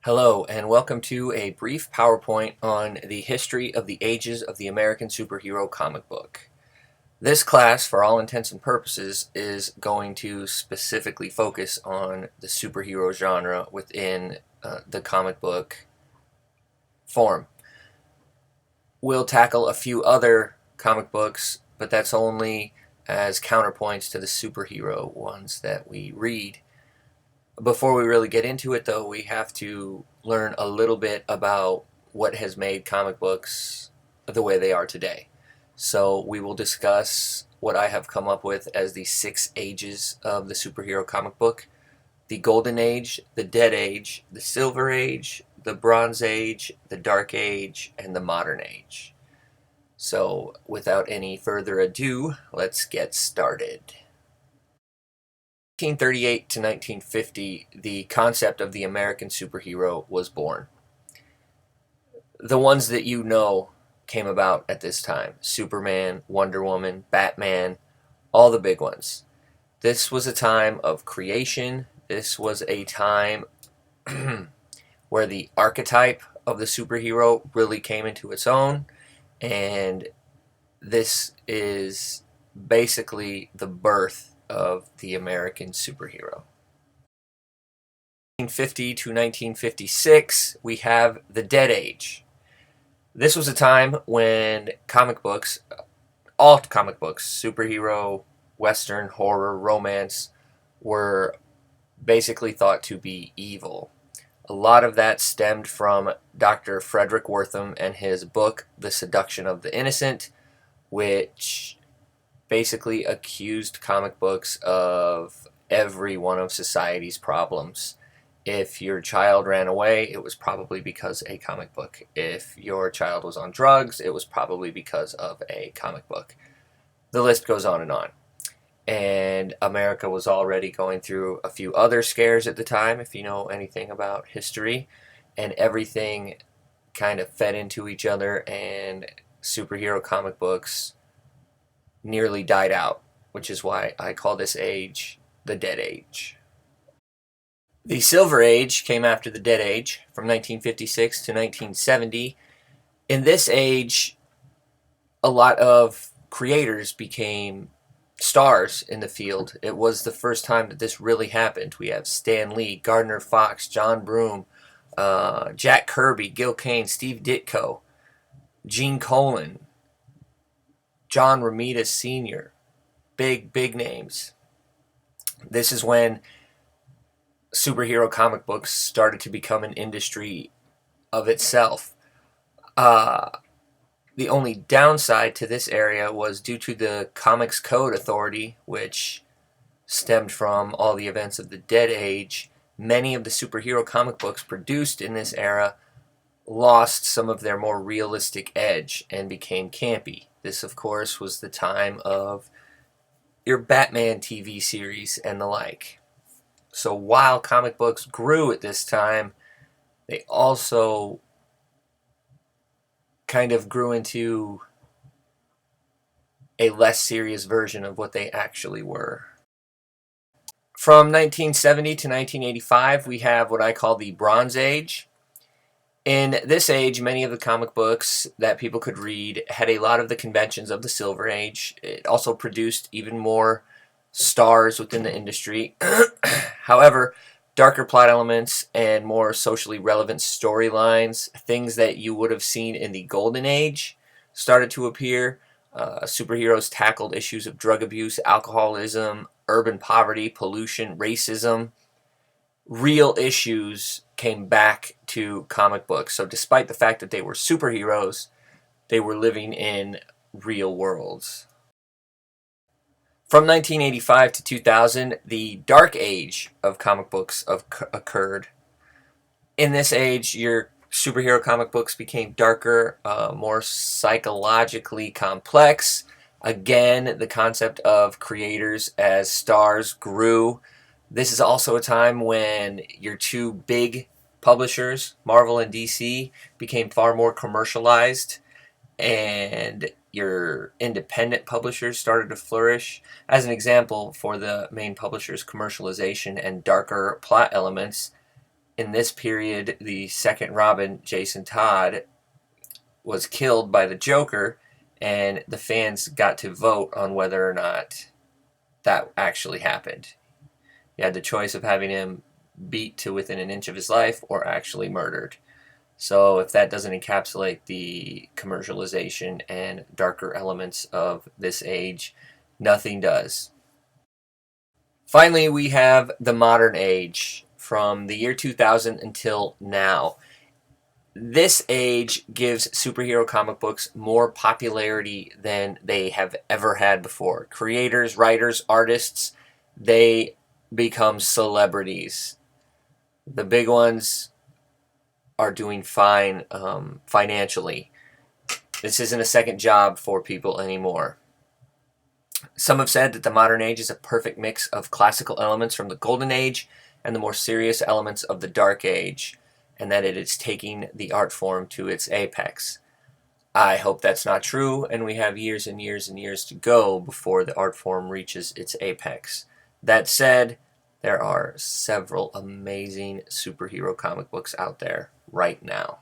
Hello, and welcome to a brief PowerPoint on the history of the ages of the American superhero comic book. This class, for all intents and purposes, is going to specifically focus on the superhero genre within the comic book form. We'll tackle a few other comic books, but that's only as counterpoints to the superhero ones that we read. Before we really get into it, though, we have to learn a little bit about what has made comic books the way they are today. So we will discuss what I have come up with as the 6 ages of the superhero comic book: the Golden Age, the Dead Age, the Silver Age, the Bronze Age, the Dark Age, and the Modern Age. So without any further ado, let's get started. 1938 to 1950, the concept of the American superhero was born. The ones that you know came about at this time: Superman, Wonder Woman, Batman, all the big ones. This was a time of creation. This was a time where the archetype of the superhero really came into its own, and this is basically the birth of the American superhero. 1950 to 1956, we have the Dead Age. This was a time when comic books, all comic books, superhero, western, horror, romance, were basically thought to be evil. A lot of that stemmed from Dr. Frederick Wortham and his book, The Seduction of the Innocent, which basically accused comic books of every one of society's problems. If your child ran away, it was probably because of a comic book. If your child was on drugs, it was probably because of a comic book. The list goes on and on. And America was already going through a few other scares at the time, if you know anything about history, and everything kind of fed into each other, and superhero comic books nearly died out, which is why I call this age the Dead Age. The Silver Age came after the Dead Age, from 1956 to 1970. In this age, a lot of creators became stars in the field. It was the first time that this really happened. We have Stan Lee, Gardner Fox, John Broome, Jack Kirby, Gil Kane, Steve Ditko, Gene Colan, John Romita Sr., big names. This is when superhero comic books started to become an industry of itself. The only downside to this area was due to the Comics Code Authority, which stemmed from all the events of the Dead Age. Many of the superhero comic books produced in this era lost some of their more realistic edge and became campy. This, of course, was the time of your Batman TV series and the like. So while comic books grew at this time, they also kind of grew into a less serious version of what they actually were. From 1970 to 1985, we have what I call the Bronze Age. In this age, many of the comic books that people could read had a lot of the conventions of the Silver Age. It also produced even more stars within the industry. However, darker plot elements and more socially relevant storylines, things that you would have seen in the Golden Age, started to appear. Superheroes tackled issues of drug abuse, alcoholism, urban poverty, pollution, racism. Real issues came back to comic books. So despite the fact that they were superheroes, they were living in real worlds. From 1985 to 2000, the Dark Age of comic books occurred. In this age, your superhero comic books became darker, more psychologically complex. Again, the concept of creators as stars grew. This is also a time when your two big publishers, Marvel and DC, became far more commercialized, and your independent publishers started to flourish. As an example, for the main publishers' commercialization and darker plot elements, in this period, the second Robin, Jason Todd, was killed by the Joker, and the fans got to vote on whether or not that actually happened. You had the choice of having him beat to within an inch of his life or actually murdered. So if that doesn't encapsulate the commercialization and darker elements of this age, nothing does. Finally, we have the modern age from the year 2000 until now. This age gives superhero comic books more popularity than they have ever had before. Creators, writers, artists, they become celebrities. The big ones are doing fine financially. This isn't a second job for people anymore. Some have said that the modern age is a perfect mix of classical elements from the golden age and the more serious elements of the dark age, and that it is taking the art form to its apex. I hope that's not true, and we have years and years and years to go before the art form reaches its apex. That said, there are several amazing superhero comic books out there right now.